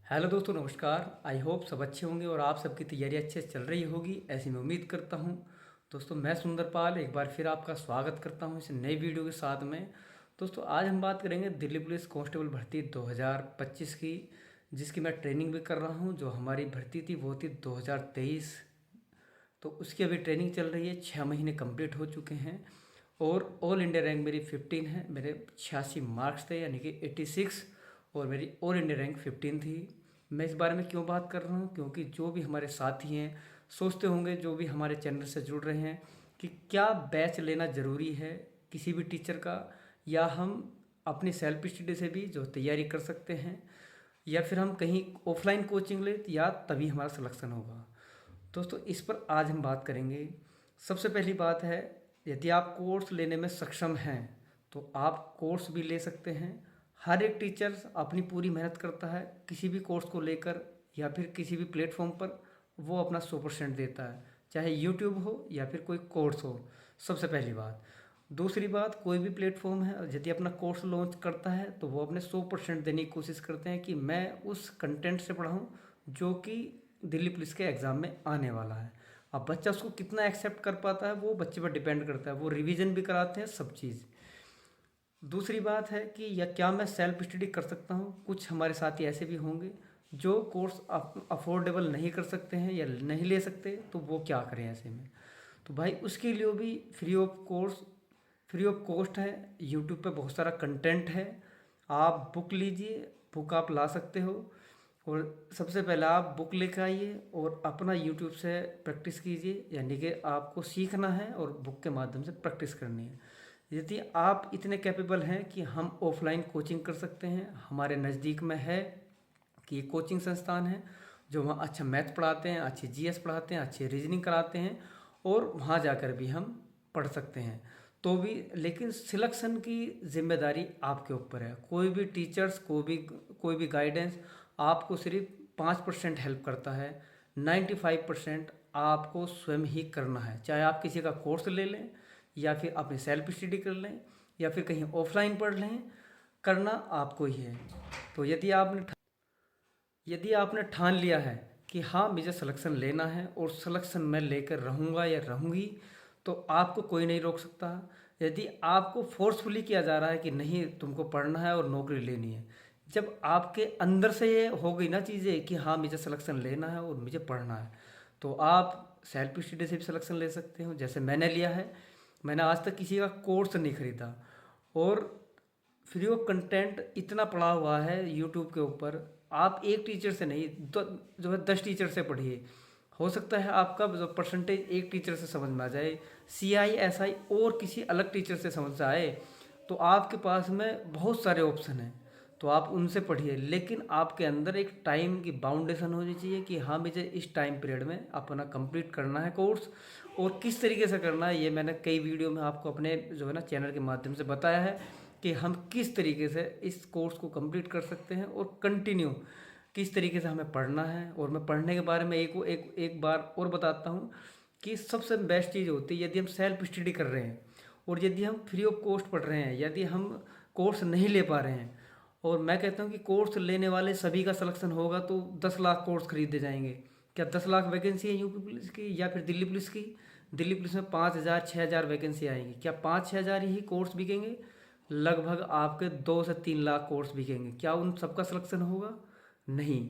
Hello दोस्तों, नमस्कार। I hope सब अच्छे होंगे और आप सबकी तैयारी अच्छे से चल रही होगी, ऐसी मैं उम्मीद करता हूँ। दोस्तों, मैं सुंदरपाल एक बार फिर आपका स्वागत करता हूँ इस नई वीडियो के साथ में। दोस्तों, आज हम बात करेंगे दिल्ली पुलिस कांस्टेबल भर्ती 2025 की, जिसकी मैं ट्रेनिंग भी कर रहा हूँ। जो हमारी भर्ती थी वो थी 2023, तो उसकी अभी ट्रेनिंग चल रही है। 6 महीने कंप्लीट हो चुके हैं और ऑल इंडिया रैंक मेरी 15 है। मेरे 86 मार्क्स थे, यानी कि 86, और मेरी ऑल इंडिया रैंक 15 थी। मैं इस बारे में क्यों बात कर रहा हूँ, क्योंकि जो भी हमारे साथी हैं सोचते होंगे, जो भी हमारे चैनल से जुड़ रहे हैं, कि क्या बैच लेना ज़रूरी है किसी भी टीचर का, या हम अपनी सेल्फ स्टडी से भी जो तैयारी कर सकते हैं, या फिर हम कहीं ऑफलाइन कोचिंग ले या तभी हमारा सिलेक्शन होगा। दोस्तों, इस पर आज हम बात करेंगे। सबसे पहली बात है, यदि आप कोर्स लेने में सक्षम हैं तो आप कोर्स भी ले सकते हैं। हर एक टीचर अपनी पूरी मेहनत करता है किसी भी कोर्स को लेकर, या फिर किसी भी प्लेटफॉर्म पर वो अपना 100% देता है, चाहे यूट्यूब हो या फिर कोई कोर्स हो। सबसे पहली बात। दूसरी बात, कोई भी प्लेटफॉर्म है यदि अपना कोर्स लॉन्च करता है तो वो अपने 100% देने की कोशिश करते हैं कि मैं उस कंटेंट से पढ़ाऊँ जो कि दिल्ली पुलिस के एग्ज़ाम में आने वाला है। अब बच्चा उसको कितना एक्सेप्ट कर पाता है वो बच्चे पर डिपेंड करता है। वो रिवीजन भी कराते हैं, सब चीज़। दूसरी बात है कि या क्या मैं सेल्फ स्टडी कर सकता हूँ। कुछ हमारे साथी ऐसे भी होंगे जो कोर्स अफोर्डेबल नहीं कर सकते हैं या नहीं ले सकते, तो वो क्या करें ऐसे में। तो भाई, उसके लिए भी फ्री ऑफ कॉस्ट है। यूट्यूब पे बहुत सारा कंटेंट है। आप बुक लीजिए, बुक आप ला सकते हो। और सबसे पहले आप बुक लेकर आइए और अपना यूट्यूब से प्रैक्टिस कीजिए, यानी कि आपको सीखना है और बुक के माध्यम से प्रैक्टिस करनी है। यदि आप इतने कैपेबल हैं कि हम ऑफलाइन कोचिंग कर सकते हैं, हमारे नज़दीक में है कि एक कोचिंग संस्थान है जो वहाँ अच्छा मैथ पढ़ाते हैं, अच्छी जीएस पढ़ाते हैं, अच्छी रीजनिंग कराते हैं, और वहाँ जाकर भी हम पढ़ सकते हैं। तो भी लेकिन सिलेक्शन की जिम्मेदारी आपके ऊपर है। कोई भी टीचर्स, कोई भी गाइडेंस आपको सिर्फ 5% हेल्प करता है। 95% आपको स्वयं ही करना है। चाहे आप किसी का कोर्स ले लें, या फिर अपनी सेल्फ स्टडी कर लें, या फिर कहीं ऑफलाइन पढ़ लें, करना आपको ही है। तो यदि आपने ठान लिया है कि हाँ, मुझे सिलेक्शन लेना है और सिलेक्शन मैं लेकर रहूँगा या रहूँगी, तो आपको कोई नहीं रोक सकता। यदि आपको फोर्सफुली किया जा रहा है कि नहीं, तुमको पढ़ना है और नौकरी लेनी है, जब आपके अंदर से ये हो गई ना चीज़ें कि हाँ, मुझे सिलेक्शन लेना है और मुझे पढ़ना है, तो आप सेल्फ स्टडी से भी सिलेक्शन ले सकते हो, जैसे मैंने लिया है। मैंने आज तक किसी का कोर्स नहीं खरीदा, और फ्री ऑफ कंटेंट इतना पड़ा हुआ है यूट्यूब के ऊपर। आप एक टीचर से नहीं, जो है 10 टीचर से पढ़िए। हो सकता है आपका जो परसेंटेज एक टीचर से समझ में आ जाए, CI SI और किसी अलग टीचर से समझ आए, तो आपके पास में बहुत सारे ऑप्शन हैं, तो आप उनसे पढ़िए। लेकिन आपके अंदर एक टाइम की बाउंडेशन होनी चाहिए कि हाँ, मुझे इस टाइम पीरियड में अपना कंप्लीट करना है कोर्स। और किस तरीके से करना है ये मैंने कई वीडियो में आपको अपने जो है ना चैनल के माध्यम से बताया है कि हम किस तरीके से इस कोर्स को कंप्लीट कर सकते हैं और कंटिन्यू किस तरीके से हमें पढ़ना है। और मैं पढ़ने के बारे में एक बार और बताता हूँ कि सबसे बेस्ट चीज़ होती है, यदि हम सेल्फ स्टडी कर रहे हैं और यदि हम फ्री ऑफ कॉस्ट पढ़ रहे हैं, यदि हम कोर्स नहीं ले पा रहे हैं, और मैं कहता हूँ कि कोर्स लेने वाले सभी का सिलेक्शन होगा तो 10 लाख कोर्स खरीदे जाएंगे। क्या 10 लाख वैकेंसी है यूपी पुलिस की या फिर दिल्ली पुलिस की? दिल्ली पुलिस में 5,000 6,000 वैकेंसी आएंगी। क्या 5-6 हज़ार ही कोर्स बिकेंगे? लगभग आपके 2 से 3 लाख कोर्स बिकेंगे। क्या उन सबका सिलेक्शन होगा? नहीं।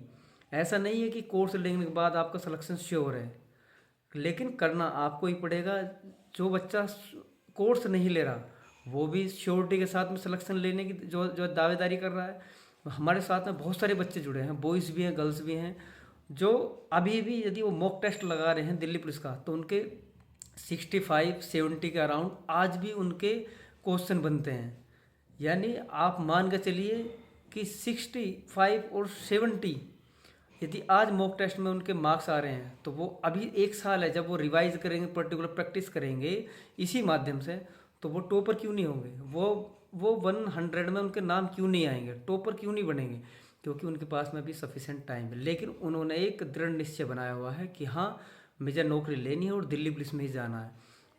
ऐसा नहीं है कि कोर्स लेने के बाद आपका सिलेक्शन श्योर है, लेकिन करना आपको ही पड़ेगा। जो बच्चा कोर्स नहीं ले रहा वो भी श्योरिटी के साथ में सिलेक्शन लेने की जो जो दावेदारी कर रहा है। हमारे साथ में बहुत सारे बच्चे जुड़े हैं, बॉयज़ भी हैं, गर्ल्स भी हैं, जो अभी भी यदि वो मॉक टेस्ट लगा रहे हैं दिल्ली पुलिस का, तो उनके 65-70 के अराउंड आज भी उनके क्वेश्चन बनते हैं। यानी आप मान के चलिए कि 65 और 70 यदि आज मॉक टेस्ट में उनके मार्क्स आ रहे हैं, तो वो अभी 1 साल है जब वो रिवाइज करेंगे, पर्टिकुलर प्रैक्टिस करेंगे इसी माध्यम से, तो वो टॉपर क्यों नहीं होंगे? वो 100 में उनके नाम क्यों नहीं आएंगे? टॉपर क्यों नहीं बनेंगे? क्योंकि उनके पास में अभी सफिशेंट टाइम है। लेकिन उन्होंने एक दृढ़ निश्चय बनाया हुआ है कि हाँ, मुझे नौकरी लेनी है और दिल्ली पुलिस में ही जाना है।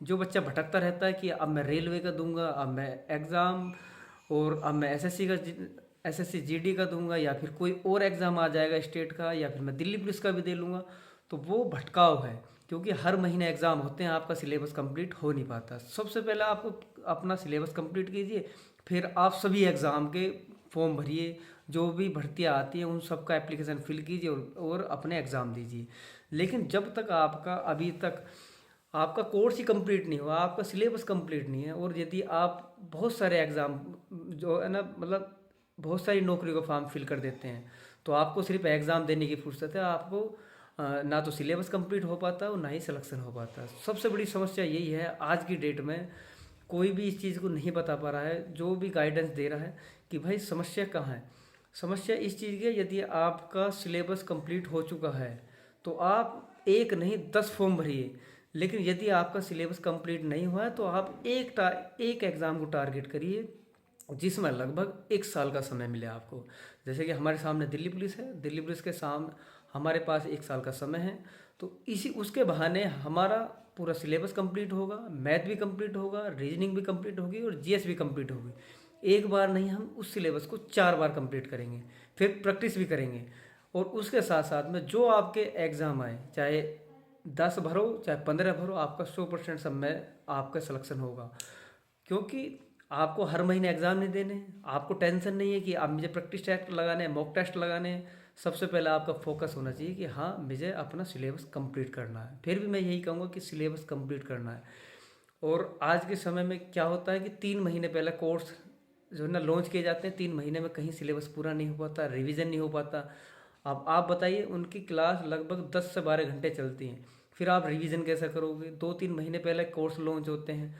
जो बच्चा भटकता रहता है कि अब मैं रेलवे का दूंगा, अब मैं एग्ज़ाम, और अब मैं एसएससी जीडी का दूंगा या फिर कोई और एग्ज़ाम आ जाएगा स्टेट का, या फिर मैं दिल्ली पुलिस का भी दे लूँगा, तो वो भटकाव है। क्योंकि हर महीने एग्ज़ाम होते हैं, आपका सिलेबस कंप्लीट हो नहीं पाता। सबसे पहले आपको अपना सिलेबस कंप्लीट कीजिए, फिर आप सभी एग्ज़ाम के फॉर्म भरिए, जो भी भर्तियाँ आती हैं उन सब का एप्लीकेशन फिल कीजिए और अपने एग्ज़ाम दीजिए। लेकिन जब तक आपका अभी तक आपका कोर्स ही कंप्लीट नहीं हुआ, आपका सिलेबस कंप्लीट नहीं है, और यदि आप बहुत सारे एग्ज़ाम जो है ना, मतलब बहुत सारी नौकरियों का फॉर्म फिल कर देते हैं, तो आपको सिर्फ एग्ज़ाम देने की फुर्सत है, आपको ना तो सिलेबस कंप्लीट हो पाता और ना ही सिलेक्शन हो पाता। सबसे बड़ी समस्या यही है आज की डेट में, कोई भी इस चीज़ को नहीं बता पा रहा है, जो भी गाइडेंस दे रहा है कि भाई समस्या कहाँ है। समस्या इस चीज़ की है, यदि आपका सिलेबस कंप्लीट हो चुका है तो आप एक नहीं 10 फॉर्म भरिए, लेकिन यदि आपका सिलेबस कंप्लीट नहीं हुआ है तो आप एक एग्ज़ाम को टारगेट करिए जिसमें लगभग 1 साल का समय मिले आपको। जैसे कि हमारे सामने दिल्ली पुलिस है, दिल्ली पुलिस के सामने हमारे पास 1 साल का समय है, तो इसी उसके बहाने हमारा पूरा सिलेबस कंप्लीट होगा, मैथ भी कंप्लीट होगा, रीजनिंग भी कंप्लीट होगी और जीएस भी कंप्लीट होगी। एक बार नहीं, हम उस सिलेबस को 4 बार कंप्लीट करेंगे, फिर प्रैक्टिस भी करेंगे, और उसके साथ साथ में जो आपके एग्ज़ाम आए, चाहे 10 भरो चाहे 15 भरो, आपका 100% सब में आपका सिलेक्शन होगा। क्योंकि आपको हर महीने एग्ज़ाम नहीं देने, आपको टेंशन नहीं है कि अब मुझे प्रैक्टिस टेस्ट लगाने हैं, मॉक टेस्ट लगाने हैं। सबसे पहले आपका फोकस होना चाहिए कि हाँ मुझे अपना सिलेबस कंप्लीट करना है। फिर भी मैं यही कहूँगा कि सिलेबस कंप्लीट करना है। और आज के समय में क्या होता है कि 3 महीने पहले कोर्स जो है ना लॉन्च किए जाते हैं, 3 महीने में कहीं सिलेबस पूरा नहीं हो पाता, रिवीजन नहीं हो पाता। अब आप बताइए, उनकी क्लास लगभग 10 से 12 घंटे चलती हैं, फिर आप रिवीजन कैसे करोगे? 2-3 महीने पहले कोर्स लॉन्च होते हैं।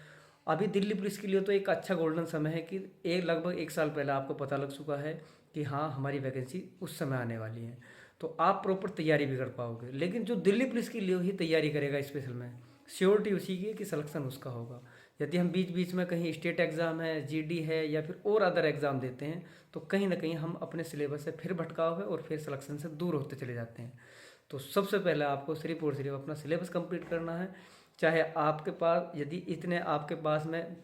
अभी दिल्ली पुलिस के लिए तो एक अच्छा गोल्डन समय है कि लगभग 1 साल पहले आपको पता लग चुका है कि हाँ हमारी वैकेंसी उस समय आने वाली है, तो आप प्रॉपर तैयारी भी कर पाओगे। लेकिन जो दिल्ली पुलिस के लिए ही तैयारी करेगा स्पेशल में, श्योरिटी उसी की है कि सिलेक्शन उसका होगा। यदि हम बीच बीच में कहीं स्टेट एग्ज़ाम है, जीडी है, या फिर और अदर एग्ज़ाम देते हैं, तो कहीं ना कहीं हम अपने सिलेबस से फिर भटकाव है और फिर सिलेक्शन से दूर होते चले जाते हैं। तो सबसे पहले आपको सिर्फ और सिर्फ अपना सिलेबस कंप्लीट करना है। चाहे आपके पास यदि इतने आपके पास में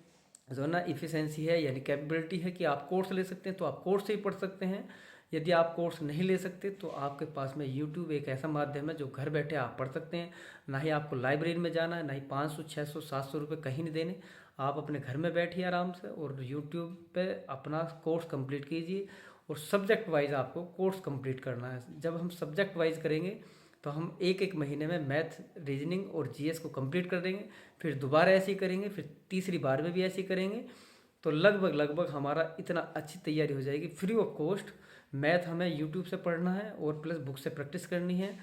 जो है ना इफ़िशेंसी है, यानी कैपेबिलिटी है कि आप कोर्स ले सकते हैं, तो आप कोर्स से ही पढ़ सकते हैं। यदि आप कोर्स नहीं ले सकते तो आपके पास में यूट्यूब एक ऐसा माध्यम है जो घर बैठे आप पढ़ सकते हैं। ना ही आपको लाइब्रेरी में जाना है, ना ही 500 600 700 रुपये कहीं नहीं देने। आप अपने घर में बैठिए आराम से और यूट्यूब पे अपना कोर्स कंप्लीट कीजिए। और सब्जेक्ट वाइज आपको कोर्स कंप्लीट करना है। जब हम सब्जेक्ट वाइज करेंगे तो हम एक महीने में मैथ, रीजनिंग और जीएस को कंप्लीट कर देंगे, फिर दोबारा ऐसे ही करेंगे, फिर तीसरी बार में भी ऐसे ही करेंगे, तो लगभग हमारा इतना अच्छी तैयारी हो जाएगी फ्री ऑफ कॉस्ट। मैथ हमें यूट्यूब से पढ़ना है और प्लस बुक से प्रैक्टिस करनी है।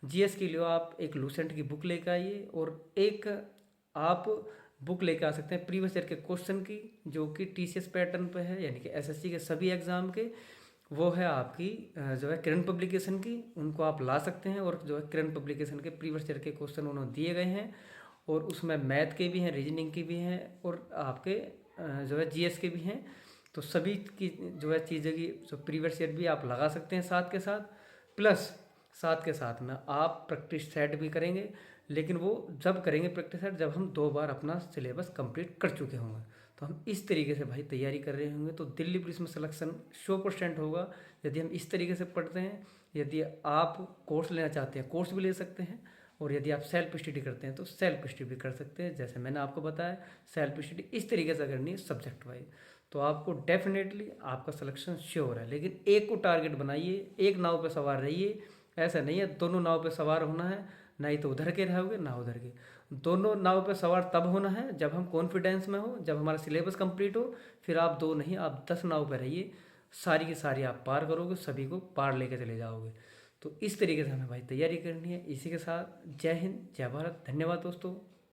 जीएस के लिए आप एक लूसेंट की बुक लेकर आइए, और एक आप बुक लेकर आ सकते हैं प्रीवियस ईयर के क्वेश्चन की, जो कि टीसीएस पैटर्न पे है, यानी कि एसएससी के सभी एग्ज़ाम के। वो है आपकी जो है किरण पब्लिकेशन की, उनको आप ला सकते हैं। और जो है किरण पब्लिकेशन के प्रीवियस ईयर के क्वेश्चन उन्होंने दिए गए हैं, और उसमें मैथ के भी हैं, रीजनिंग के भी हैं, और आपके जो है जीएस के भी हैं। तो सभी की जो है चीज़ें की जो प्रीवियस ईयर भी आप लगा सकते हैं साथ के साथ। प्लस साथ के साथ में आप प्रैक्टिस सेट भी करेंगे, लेकिन वो जब करेंगे प्रैक्टिस सेट जब हम 2 बार अपना सिलेबस कंप्लीट कर चुके होंगे। तो हम इस तरीके से भाई तैयारी कर रहे होंगे तो दिल्ली पुलिस में सिलेक्शन 100% होगा, यदि हम इस तरीके से पढ़ते हैं। यदि आप कोर्स लेना चाहते हैं कोर्स भी ले सकते हैं, और यदि आप सेल्फ स्टडी करते हैं तो सेल्फ स्टडी भी कर सकते हैं। जैसे मैंने आपको बताया, सेल्फ स्टडी इस तरीके से करनी है सब्जेक्ट वाइज, तो आपको डेफिनेटली आपका सिलेक्शन श्योर है। लेकिन एक को टारगेट बनाइए, एक नाव पर सवार रहिए। ऐसा नहीं है दोनों नाव पर सवार होना है, ना ही तो उधर के रहोगे ना उधर के। दोनों नाव पर सवार तब होना है जब हम कॉन्फिडेंस में हो, जब हमारा सिलेबस कंप्लीट हो। फिर आप 2 नहीं, आप 10 नाव पर रहिए, सारी की सारी आप पार करोगे, सभी को पार लेके चले जाओगे। तो इस तरीके से हमें भाई तैयारी करनी है। इसी के साथ जय हिंद, जय भारत, धन्यवाद दोस्तों।